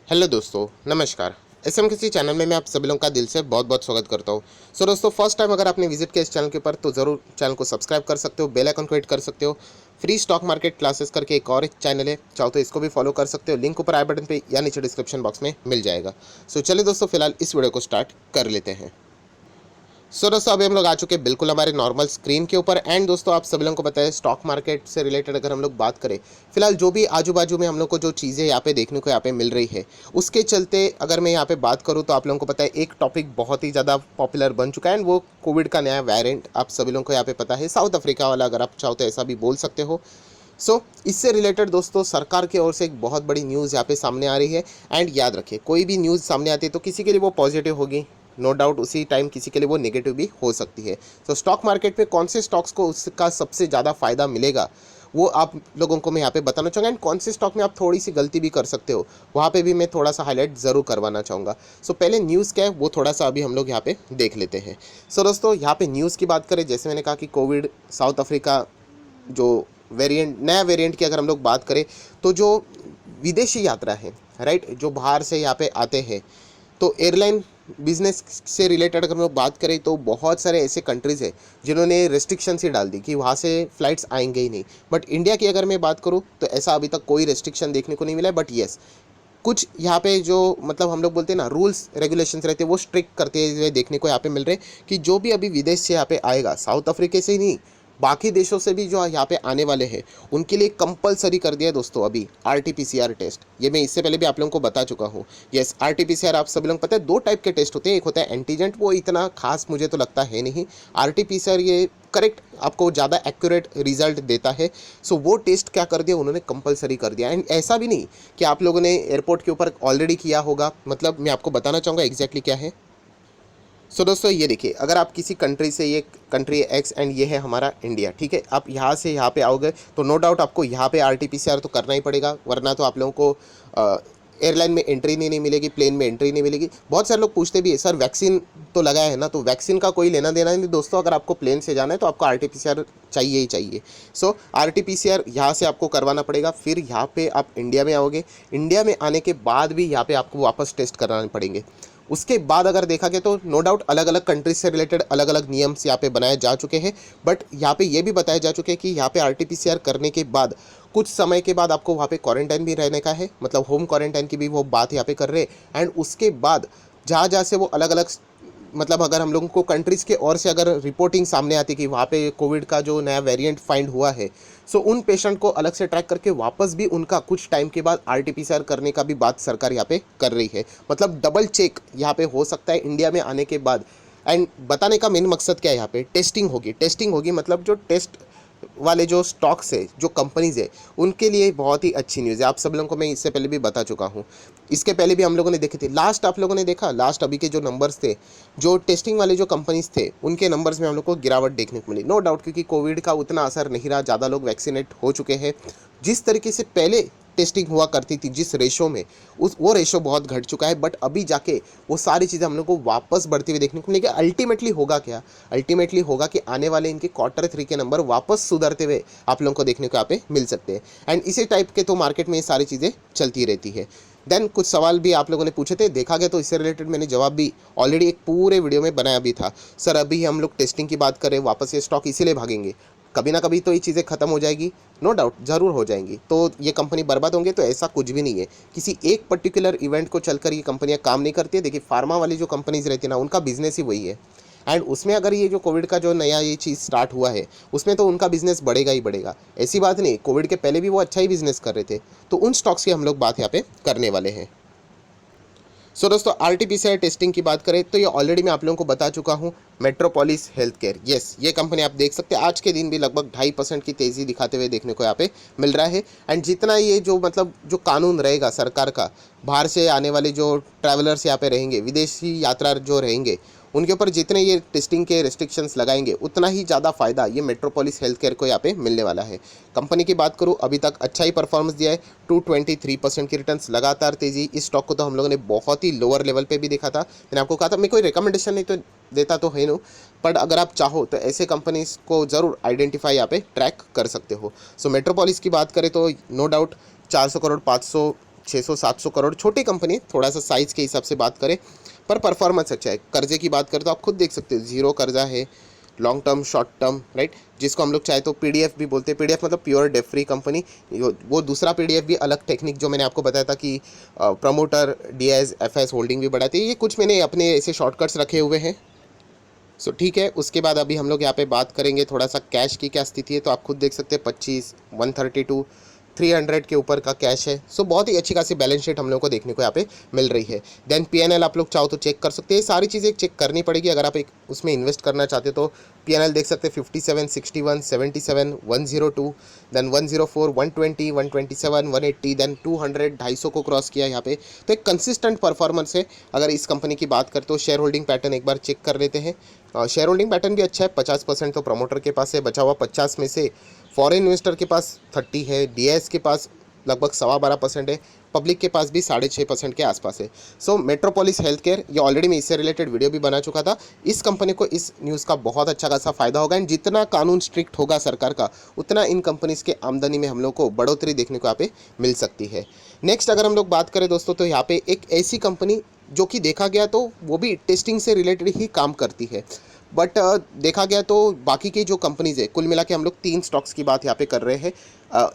Hello दोस्तों, नमस्कार। SM किसी चैनल में मैं आप सभी लोगों का दिल से बहुत बहुत स्वागत करता हूँ। दोस्तों, फर्स्ट टाइम अगर आपने विजिट किया इस चैनल के ऊपर तो ज़रूर चैनल को सब्सक्राइब कर सकते हो, बेल आइकन को हिट कर सकते हो। फ्री स्टॉक मार्केट क्लासेस करके एक और एक चैनल है, चाहो तो इसको भी फॉलो कर सकते हो। लिंक ऊपर आई बटन पे या नीचे डिस्क्रिप्शन बॉक्स में मिल जाएगा। चलिए दोस्तों, फिलहाल इस वीडियो को स्टार्ट कर लेते हैं। दोस्तों, अभी हम लोग आ चुके हैं बिल्कुल हमारे नॉर्मल स्क्रीन के ऊपर। एंड दोस्तों, आप सभी लोगों को बताएं, स्टॉक मार्केट से रिलेटेड अगर हम लोग बात करें, फिलहाल जो भी आजू बाजू में हम लोग को जो चीज़ें यहाँ पे देखने को यहाँ पे मिल रही है, उसके चलते अगर मैं यहाँ पे बात करूँ तो आप लोगों को पता है एक टॉपिक बहुत ही ज़्यादा पॉपुलर बन चुका है। एंड वो कोविड का नया वेरिएंट आप सभी लोगों को यहाँ पे पता है, साउथ अफ्रीका वाला, अगर आप चाहो तो ऐसा भी बोल सकते हो। इससे रिलेटेड दोस्तों सरकार की ओर से एक बहुत बड़ी न्यूज़ यहाँ पे सामने आ रही है। एंड याद रखिए, कोई भी न्यूज़ सामने आती है तो किसी के लिए वो पॉजिटिव होगी, नो डाउट, उसी टाइम किसी के लिए वो नेगेटिव भी हो सकती है। स्टॉक मार्केट में कौन से स्टॉक्स को उसका सबसे ज़्यादा फायदा मिलेगा, वो आप लोगों को मैं यहाँ पे बताना चाहूँगा। एंड कौन से स्टॉक में आप थोड़ी सी गलती भी कर सकते हो, वहाँ पे भी मैं थोड़ा सा हाईलाइट ज़रूर करवाना चाहूँगा। पहले न्यूज़ क्या है वो थोड़ा सा अभी हम लोग यहाँ पे देख लेते हैं। दोस्तों, यहाँ पे न्यूज़ की बात करें, जैसे मैंने कहा कि कोविड, साउथ अफ्रीका जो वेरिएंट, नया वेरिएंट की अगर हम लोग बात करें, तो जो विदेशी यात्रा है, राइट, जो बाहर से यहाँ पे आते हैं, तो एयरलाइन बिजनेस से रिलेटेड अगर हम लोग बात करें तो बहुत सारे ऐसे कंट्रीज़ हैं जिन्होंने रेस्ट्रिक्शंस ही डाल दी कि वहाँ से फ़्लाइट्स आएंगे ही नहीं। बट इंडिया की अगर मैं बात करूँ तो ऐसा अभी तक कोई रेस्ट्रिक्शन देखने को नहीं मिला है। बट येस, कुछ यहाँ पे जो मतलब हम लोग बोलते हैं ना, रूल्स रेगुलेशंस रहते हैं, वो स्ट्रिक्ट करते हुए देखने को यहाँ पे मिल रहे हैं कि जो भी अभी विदेश से यहाँ पे आएगा, साउथ अफ्रीका से ही नहीं, बाकी देशों से भी जो यहाँ पे आने वाले हैं, उनके लिए कंपलसरी कर दिया है दोस्तों अभी आरटीपीसीआर टेस्ट। ये मैं इससे पहले भी आप लोगों को बता चुका हूँ। यस, आरटीपीसीआर आप सभी लोग पता है, दो टाइप के टेस्ट होते हैं। एक होता है एंटीजेंट, वो इतना खास मुझे तो लगता है नहीं। आरटीपीसीआर ये करेक्ट आपको ज़्यादा एक्यूरेट रिजल्ट देता है। वो टेस्ट क्या कर दिया उन्होंने, कंपलसरी कर दिया। एंड ऐसा भी नहीं कि आप लोगों ने एयरपोर्ट के ऊपर ऑलरेडी किया होगा, मतलब मैं आपको बताना चाहूँगा एग्जैक्टली क्या है। दोस्तों, ये देखिए, अगर आप किसी कंट्री से, ये कंट्री एक्स एंड ये है हमारा इंडिया, ठीक है, आप यहाँ से यहाँ पे आओगे तो नो डाउट आपको यहाँ पे आरटीपीसीआर तो करना ही पड़ेगा, वरना तो आप लोगों को एयरलाइन में एंट्री नहीं मिलेगी, प्लेन में एंट्री नहीं मिलेगी। बहुत सारे लोग पूछते भी है, सर वैक्सीन तो लगाया है ना, तो वैक्सीन का कोई लेना देना नहीं दोस्तों। अगर आपको प्लेन से जाना है तो आपको आरटीपीसीआर चाहिए ही चाहिए। आरटीपीसीआर यहाँ से आपको करवाना पड़ेगा। फिर यहाँ पे आप इंडिया में आओगे, इंडिया में आने के बाद भी यहाँ पे आपको वापस टेस्ट कराने पड़ेंगे। उसके बाद अगर देखा गया तो नो डाउट अलग अलग कंट्रीज से रिलेटेड अलग अलग नियम्स यहाँ पे बनाए जा चुके हैं। बट यहाँ पे ये भी बताया जा चुके हैं कि यहाँ पे आरटीपीसीआर करने के बाद कुछ समय के बाद आपको वहाँ पे क्वारंटाइन भी रहने का है, मतलब होम क्वारंटाइन की भी वो बात यहाँ पे कर रहे हैं। एंड उसके बाद जहाँ जहाँ से वो अलग अलग, मतलब अगर हम लोगों को कंट्रीज़ के ओर से अगर रिपोर्टिंग सामने आती कि वहाँ पे कोविड का जो नया वेरिएंट फाइंड हुआ है, उन पेशेंट को अलग से ट्रैक करके वापस भी उनका कुछ टाइम के बाद आरटीपीसीआर करने का भी बात सरकार यहाँ पे कर रही है। मतलब डबल चेक यहाँ पे हो सकता है इंडिया में आने के बाद। एंड बताने का मेन मकसद क्या है, यहाँ पे टेस्टिंग होगी, मतलब जो टेस्ट वाले जो स्टॉक्स है, जो कंपनीज़ है, उनके लिए बहुत ही अच्छी न्यूज़ है। आप सब लोगों को मैं इससे पहले भी बता चुका हूँ, इसके पहले भी हम लोगों ने देखे थे। लास्ट आप लोगों ने देखा, लास्ट अभी के जो नंबर्स थे, जो टेस्टिंग वाले जो कंपनीज थे, उनके नंबर्स में हम लोग को गिरावट देखने को मिली, नो डाउट, क्योंकि कोविड का उतना असर नहीं रहा, ज़्यादा लोग वैक्सीनेट हो चुके हैं। जिस तरीके से पहले टेस्टिंग हुआ करती थी, जिस रेशो में, उस वो रेशो बहुत घट चुका है। बट अभी जाके वो सारी चीज़ें हम लोग को वापस बढ़ती हुई देखने को मिलेगी। अल्टीमेटली होगा क्या, अल्टीमेटली होगा कि आने वाले इनके क्वार्टर 3 के नंबर वापस सुधरते हुए आप लोगों को देखने को यहाँ पे मिल सकते हैं। एंड इसी टाइप के तो मार्केट में ये सारी चीज़ें चलती रहती है। देन कुछ सवाल भी आप लोगों ने पूछे थे, देखा गया तो इससे रिलेटेड मैंने जवाब भी ऑलरेडी एक पूरे वीडियो में बनाया भी था। सर अभी हम लोग टेस्टिंग की बात करें, वापस ये स्टॉक इसीलिए भागेंगे, कभी ना कभी तो ये चीज़ें खत्म हो जाएगी, नो डाउट ज़रूर हो जाएंगी, तो ये कंपनी बर्बाद होंगे, तो ऐसा कुछ भी नहीं है। किसी एक पर्टिकुलर इवेंट को चलकर ये कंपनियां काम नहीं करती है। देखिए, फार्मा वाली जो कंपनीज रहती है ना, उनका बिजनेस ही वही है। एंड उसमें अगर ये जो कोविड का जो नया ये चीज़ स्टार्ट हुआ है, उसमें तो उनका बिजनेस बढ़ेगा ही बढ़ेगा, ऐसी बात नहीं। कोविड के पहले भी वो अच्छा ही बिजनेस कर रहे थे। तो उन स्टॉक्स की हम लोग बात यहाँ पे करने वाले हैं। दोस्तों, आरटीपीसीआर टेस्टिंग की बात करें तो ये ऑलरेडी मैं आप लोगों को बता चुका हूँ, मेट्रोपोलिस हेल्थ केयर। येस, ये कंपनी आप देख सकते हैं आज के दिन भी लगभग 2.5% की तेज़ी दिखाते हुए देखने को यहाँ पे मिल रहा है। एंड जितना ये जो मतलब जो कानून रहेगा सरकार का, बाहर से आने वाले जो ट्रैवलर्स यहाँ पे रहेंगे, विदेशी यात्रा जो रहेंगे, उनके ऊपर जितने ये टेस्टिंग के रेस्ट्रिक्शंस लगाएंगे, उतना ही ज़्यादा फ़ायदा ये मेट्रोपोलिस हेल्थ केयर को यहाँ पे मिलने वाला है। कंपनी की बात करूँ, अभी तक अच्छा ही परफॉर्मेंस दिया है, 223% की रिटर्न्स, लगातार तेज़ी। इस स्टॉक को तो हम लोगों ने बहुत ही लोअर लेवल पे भी देखा था। मैंने आपको कहा था मैं कोई रिकमेंडेशन नहीं तो देता तो है नो, बट अगर आप चाहो तो ऐसे कंपनीज को ज़रूर आइडेंटिफाई यहाँ पे ट्रैक कर सकते हो। मेट्रोपोलिस की बात करें तो नो डाउट 400 करोड़, 500 600-700 करोड़, छोटी कंपनी, थोड़ा सा साइज़ के हिसाब से बात करें, पर परफॉर्मेंस अच्छा है। कर्जे की बात करें तो आप खुद देख सकते हो, ज़ीरो कर्जा है, long term, short term, right, जिसको हम लोग चाहे तो पीडीएफ भी बोलते हैं। पीडीएफ मतलब प्योर डेट फ्री कंपनी। वो दूसरा पीडीएफ भी अलग टेक्निक जो मैंने आपको बताया था कि प्रमोटर, डीएस, एफएस होल्डिंग भी बढ़ाती है, ये कुछ मैंने अपने ऐसे शॉर्टकट्स रखे हुए हैं। सो ठीक है, उसके बाद अभी हम लोग यहाँ पे बात करेंगे थोड़ा सा कैश की क्या स्थिति है। तो आप खुद देख सकते हैं 25, 132, 300 के ऊपर का कैश है। सो बहुत ही अच्छी खासी बैलेंस शीट हम लोग को देखने को यहाँ पे मिल रही है। देन पीएनएल आप लोग चाहो तो चेक कर सकते हैं, सारी चीज़ें चेक करनी पड़ेगी अगर आप एक उसमें इन्वेस्ट करना चाहते हो। तो पीएनएल देख सकते हैं 57, 61, 77, 102, देन 104, 120, 127, 180, देन 200, 250 को क्रॉस किया यहाँ पे। तो एक कंसिस्टेंट परफॉर्मेंस है। अगर इस कंपनी की बात करें तो शेयर होल्डिंग पैटर्न एक बार चेक कर लेते हैं। शेयर होल्डिंग पैटर्न भी अच्छा है, 50% तो प्रमोटर के पास है, बचा हुआ 50 में से फॉरेन इन्वेस्टर के पास 30 है, डीएस के पास लगभग 12.25% है, पब्लिक के पास भी 6.5% के आसपास है। सो मेट्रोपोलिस हेल्थ केयर, ये ऑलरेडी मैं इससे रिलेटेड वीडियो भी बना चुका था। इस कंपनी को इस न्यूज़ का बहुत अच्छा खासा फायदा होगा, एंड जितना कानून स्ट्रिक्ट होगा सरकार का, उतना इन कंपनीज़ के आमदनी में हम लोग को बढ़ोतरी देखने को यहाँ पे मिल सकती है। नेक्स्ट अगर हम लोग बात करें दोस्तों, तो यहाँ पे एक ऐसी कंपनी जो कि देखा गया तो वो भी टेस्टिंग से रिलेटेड ही काम करती है, बट देखा गया तो बाकी की जो कंपनीज़ है, कुल मिला के हम लोग 3 स्टॉक्स की बात यहाँ पे कर रहे हैं।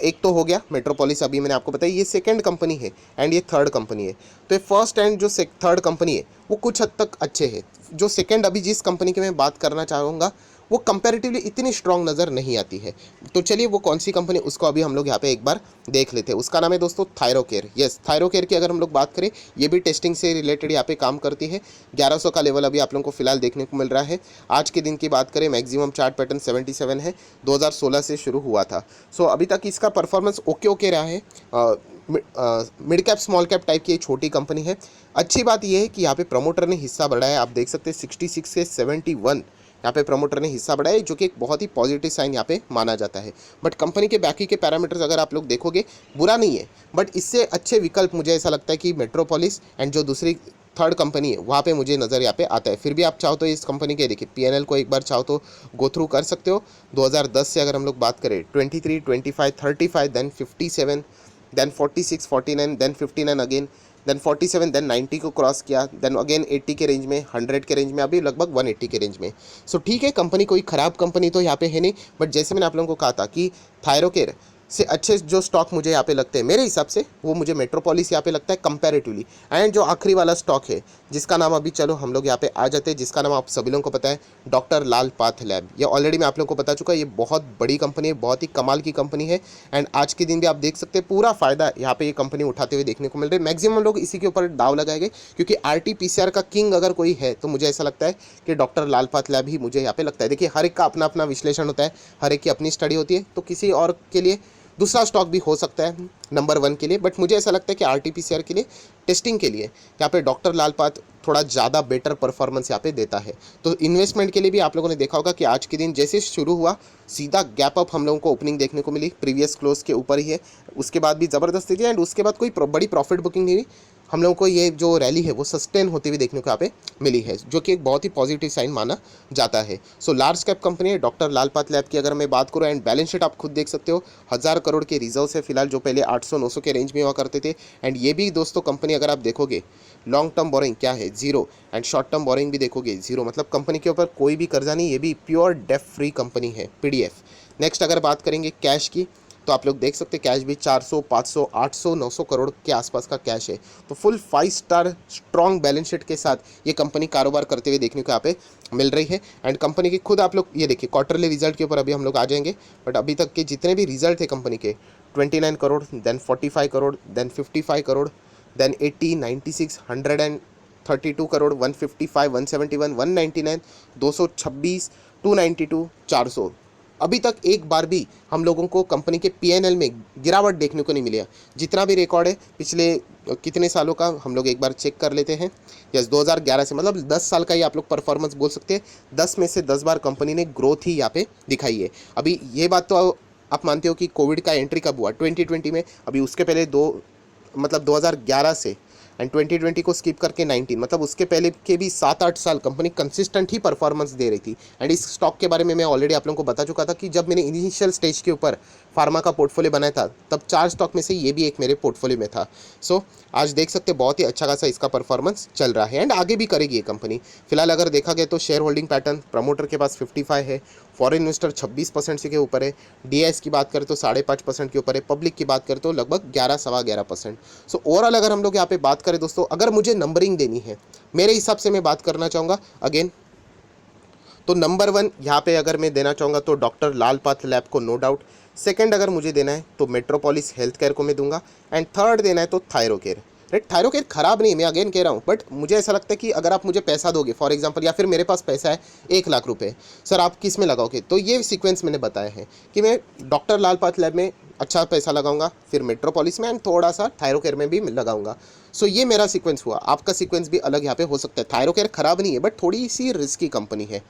एक तो हो गया मेट्रोपोलिस, अभी मैंने आपको बताया, ये सेकंड कंपनी है, एंड ये थर्ड कंपनी है। तो ये फर्स्ट एंड जो थर्ड कंपनी है वो कुछ हद तक अच्छे है। जो सेकंड अभी जिस कंपनी की मैं बात करना चाहूँगा वो कंपैरेटिवली इतनी स्ट्रॉन्ग नज़र नहीं आती है। तो चलिए वो कौन सी कंपनी, उसको अभी हम लोग यहाँ पे एक बार देख लेते हैं। उसका नाम है दोस्तों थायरोकेयर। यस, थायरोकेयर की अगर हम लोग बात करें, ये भी टेस्टिंग से रिलेटेड यहाँ पे काम करती है। 1100 का लेवल अभी आप लोगों को फिलहाल देखने को मिल रहा है। आज के दिन की बात करें, मैक्सिमम चार्ट पैटर्न 77 है, 2016 से शुरू हुआ था। सो अभी तक इसका परफॉर्मेंस ओके रहा है। Mid cap small cap type की छोटी कंपनी है। अच्छी बात यह है कि यहाँ पे प्रमोटर ने हिस्सा बढ़ाया, आप देख सकते हैं 66 से 71 यहाँ पे प्रमोटर ने हिस्सा बढ़ाया, जो कि एक बहुत ही पॉजिटिव साइन यहाँ पे माना जाता है। बट कंपनी के बाकी के पैरामीटर्स अगर आप लोग देखोगे, बुरा नहीं है, बट इससे अच्छे विकल्प मुझे ऐसा लगता है कि मेट्रोपोलिस एंड जो दूसरी थर्ड कंपनी है वहाँ पे मुझे नज़र यहाँ पे आता है। फिर भी आप चाहो तो इस कंपनी के देखिए पीएनएल को एक बार चाहो तो गो थ्रू कर सकते हो। 2010 से अगर हम लोग बात करें, 23, 25, 35, then 57, then 46, 49, then 59 again, then 47, then 90 को क्रॉस किया, देन अगेन 80 के रेंज में, 100 के रेंज में, अभी लगभग 180 के रेंज में। सो ठीक है, कंपनी कोई ख़राब कंपनी तो यहाँ पे है नहीं, बट जैसे मैंने आप लोगों को कहा था कि थायरोकेयर से अच्छे जो स्टॉक मुझे यहाँ पे लगते हैं मेरे हिसाब से, वो मुझे मेट्रोपोलिस यहाँ पे लगता है कंपैरेटिवली। एंड जो आखिरी वाला स्टॉक है जिसका नाम अभी चलो हम लोग यहाँ पे आ जाते हैं, जिसका नाम आप सभी लोगों को पता है, डॉक्टर लाल पाथलैब। ये ऑलरेडी मैं आप लोगों को बता चुका, ये बहुत बड़ी कंपनी है, बहुत ही कमाल की कंपनी है। एंड आज के दिन भी आप देख सकते हैं पूरा फायदा यहाँ पे ये कंपनी उठाते हुए देखने को मिल रही है। मैक्सिमम लोग इसी के ऊपर दाव लगाएंगे, क्योंकि RT-PCR का किंग अगर कोई है तो मुझे ऐसा लगता है कि डॉक्टर लाल पाथलैब ही मुझे यहाँ पे लगता है। देखिए, हर एक का अपना अपना विश्लेषण होता है, हर एक की अपनी स्टडी होती है, तो किसी और के लिए दूसरा स्टॉक भी हो सकता है नंबर 1 के लिए, बट मुझे ऐसा लगता है कि RT-PCR के लिए, टेस्टिंग के लिए यहाँ पे डॉक्टर लाल पाथ थोड़ा ज़्यादा बेटर परफॉर्मेंस यहाँ पे देता है। तो इन्वेस्टमेंट के लिए भी आप लोगों ने देखा होगा कि आज के दिन जैसे शुरू हुआ, सीधा गैप अप हम लोगों को ओपनिंग देखने को मिली, प्रीवियस क्लोज के ऊपर ही है, उसके बाद भी ज़बरदस्त थी, एंड उसके बाद कोई बड़ी प्रॉफिट बुकिंग नहीं हुई। हम लोगों को ये जो रैली है वो सस्टेन होती हुई देखने को यहाँ पे मिली है, जो कि एक बहुत ही पॉजिटिव साइन माना जाता है। सो लार्ज कैप कंपनी है डॉक्टर लाल पाथलैब की अगर मैं बात करूँ, एंड बैलेंस शीट आप खुद देख सकते हो, 1000 करोड़ के रिजर्व है फिलहाल, जो पहले 800-900 के रेंज में हुआ करते थे। एंड ये भी दोस्तों कंपनी अगर आप देखोगे, लॉन्ग टर्म बोरिंग क्या है, 0, एंड शॉर्ट टर्म बोरिंग भी देखोगे 0, मतलब कंपनी के ऊपर कोई भी कर्जा नहीं, ये भी प्योर डेट फ्री कंपनी है, पीडीएफ। नेक्स्ट अगर बात करेंगे कैश की, तो आप लोग देख सकते हैं कैश भी 400, 500, 800, 900 करोड़ के आसपास का कैश है। तो full 5 star strong balance sheet के साथ ये कंपनी कारोबार करते हुए देखने को यहाँ पे मिल रही है। एंड कंपनी की खुद आप लोग ये देखिए, क्वार्टरली रिजल्ट के ऊपर अभी हम लोग आ जाएंगे, बट अभी तक के जितने भी रिजल्ट थे कंपनी के, 29 crore, then 45 crore, then 55 crore, then 80, 96, 132 crore, 155, 171, 199, 226, 292, 400। अभी तक एक बार भी हम लोगों को कंपनी के पीएनएल में गिरावट देखने को नहीं मिली है। जितना भी रिकॉर्ड है पिछले कितने सालों का, हम लोग एक बार चेक कर लेते हैं। यस, 2011 से, मतलब 10 साल का ही आप लोग परफॉर्मेंस बोल सकते हैं। 10 में से 10 बार कंपनी ने ग्रोथ ही यहाँ पे दिखाई है। अभी ये बात तो आप मानते हो कि कोविड का एंट्री कब हुआ, 2020 में। अभी उसके पहले 2011 से एंड 2020 को स्किप करके 19, मतलब उसके पहले के भी 7-8 साल कंपनी कंसिस्टेंट ही परफॉर्मेंस दे रही थी। एंड इस स्टॉक के बारे में मैं ऑलरेडी आप लोगों को बता चुका था कि जब मैंने इनिशियल स्टेज के ऊपर फार्मा का पोर्टफोलियो बनाया था तब 4 स्टॉक में से ये भी एक मेरे पोर्टफोलियो में था। सो आज देख सकते हैं बहुत ही अच्छा खासा इसका परफॉर्मेंस चल रहा है एंड आगे भी करेगी ये कंपनी। फिलहाल अगर देखा गया तो शेयर होल्डिंग पैटर्न प्रमोटर के पास 55 है, फॉरेन इन्वेस्टर 26% से के ऊपर है, डीएस की बात करें तो 5.5% के ऊपर है, पब्लिक की बात करें तो लगभग 11-11.25%। सो ओवरऑल अगर हम लोग यहाँ पे बात करें दोस्तों, अगर मुझे नंबरिंग देनी है मेरे हिसाब से मैं बात करना चाहूँगा अगेन, तो नंबर 1 यहाँ पे अगर मैं देना चाहूँगा तो डॉक्टर लाल पाथलैब को, नो डाउट। सेकंड अगर मुझे देना है तो मेट्रोपोलिस हेल्थ केयर को मैं दूंगा एंड थर्ड देना है तो थायरोकेयर। राइट, थायरोकेयर खराब नहीं, मैं अगेन कह रहा हूँ, बट मुझे ऐसा लगता है कि अगर आप मुझे पैसा दोगे फॉर एग्जांपल, या फिर मेरे पास पैसा है 1 लाख रुपए, सर आप किस में लगाओगे, तो ये सीक्वेंस मैंने बताया है कि मैं डॉक्टर लाल पाथलैब में अच्छा पैसा लगाऊंगा, फिर मेट्रोपोलिस में एंड थोड़ा सा थायरोकेयर में भी लगाऊंगा। सो ये मेरा सीक्वेंस हुआ, आपका सीक्वेंस भी अलग यहाँ पे हो सकता है। थायरोकेयर खराब नहीं है बट थोड़ी सी रिस्की कंपनी है,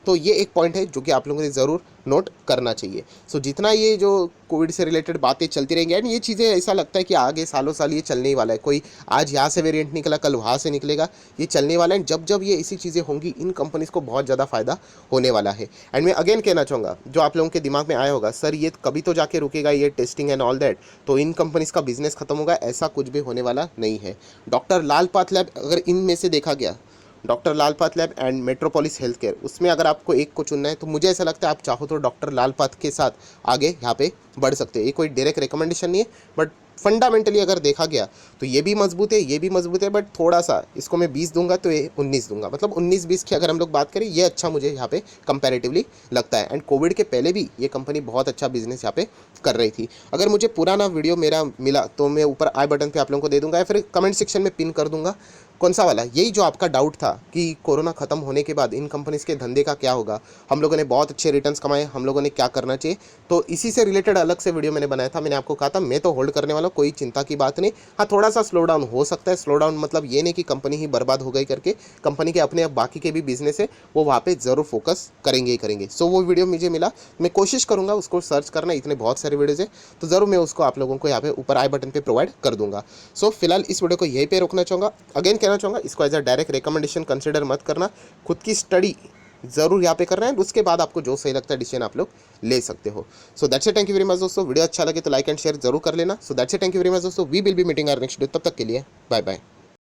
तो ये एक पॉइंट है जो कि आप लोगों ने ज़रूर नोट करना चाहिए। सो जितना ये जो कोविड से रिलेटेड बातें चलती रहेंगी एंड ये चीज़ें ऐसा लगता है कि आगे सालों साल ये चलने ही वाला है, कोई आज यहाँ से वेरिएंट निकला कल वहाँ से निकलेगा, ये चलने वाला है। जब जब ये ऐसी चीज़ें होंगी इन कंपनीज़ को बहुत ज़्यादा फायदा होने वाला है। एंड मैं अगेन कहना चाहूँगा, जो आप लोगों के दिमाग में आया होगा सर ये कभी तो जाके रुकेगा ये टेस्टिंग एंड ऑल दैट, तो इन कंपनीज़ का बिजनेस खत्म होगा, ऐसा कुछ भी होने वाला नहीं है। डॉक्टर लाल पाथलैब अगर इनमें से देखा गया, doctor Lal PathLab and Metropolis health care, उसमें अगर आपको एक को चुनना है तो मुझे ऐसा लगता है आप चाहो तो डॉक्टर लाल पाथ के साथ आगे यहाँ पे बढ़ सकते हो। ये कोई डायरेक्ट रिकमेंडेशन नहीं है बट फंडामेंटली अगर देखा गया तो ये भी मजबूत है, ये भी मजबूत है, बट थोड़ा सा इसको मैं 20 दूंगा तो ये 19 दूंगा, मतलब 19-20 की अगर हम लोग बात करें ये अच्छा मुझे यहाँ पे कंपैरेटिवली लगता है। एंड कोविड के पहले भी ये कंपनी बहुत अच्छा बिजनेस यहाँ पे कर रही थी। अगर मुझे पुराना वीडियो मेरा मिला तो मैं ऊपर आई बटन पे आप लोगों को दे दूंगा या फिर कमेंट सेक्शन में पिन कर दूंगा। कौन सा वाला, यही जो आपका डाउट था कि कोरोना खत्म होने के बाद इन कंपनीज़ के धंधे का क्या होगा, हम लोगों ने बहुत अच्छे रिटर्न्स कमाए, हम लोगों ने क्या करना चाहिए, तो इसी से रिलेटेड अलग से वीडियो मैंने बनाया था। मैंने आपको कहा था मैं तो होल्ड करने वाला हूं, कोई चिंता की बात नहीं। हाँ थोड़ा सा स्लो डाउन हो सकता है, स्लो डाउन मतलब ये नहीं कि कंपनी ही बर्बाद हो गई करके, कंपनी के अपने अब बाकी के भी बिजनेस है वो वहाँ पे ज़रूर फोकस करेंगे ही करेंगे। सो वो वीडियो मुझे मिला, मैं कोशिश करूँगा उसको सर्च करना, इतने बहुत सारे वीडियोज़ है तो ज़रूर मैं उसको आप लोगों को यहाँ पे ऊपर आई बटन पर प्रोवाइड कर दूंगा। सो फिलहाल इस वीडियो को यहीं पर रोकना चाहूँगा। अगेन कहना चाहूँगा इसको as a direct recommendation consider मत करना, खुद की स्टडी जरूर यहाँ पे करना है, उसके बाद आपको जो सही लगता है डिसीजन आप लोग ले सकते हो। So that's it, thank you very much दोस्तों। वीडियो अच्छा लगे तो लाइक एंड शेयर जरूर कर लेना। So that's it, thank you very much दोस्तों। We will be meeting our next video, तब तक के लिए बाय बाय।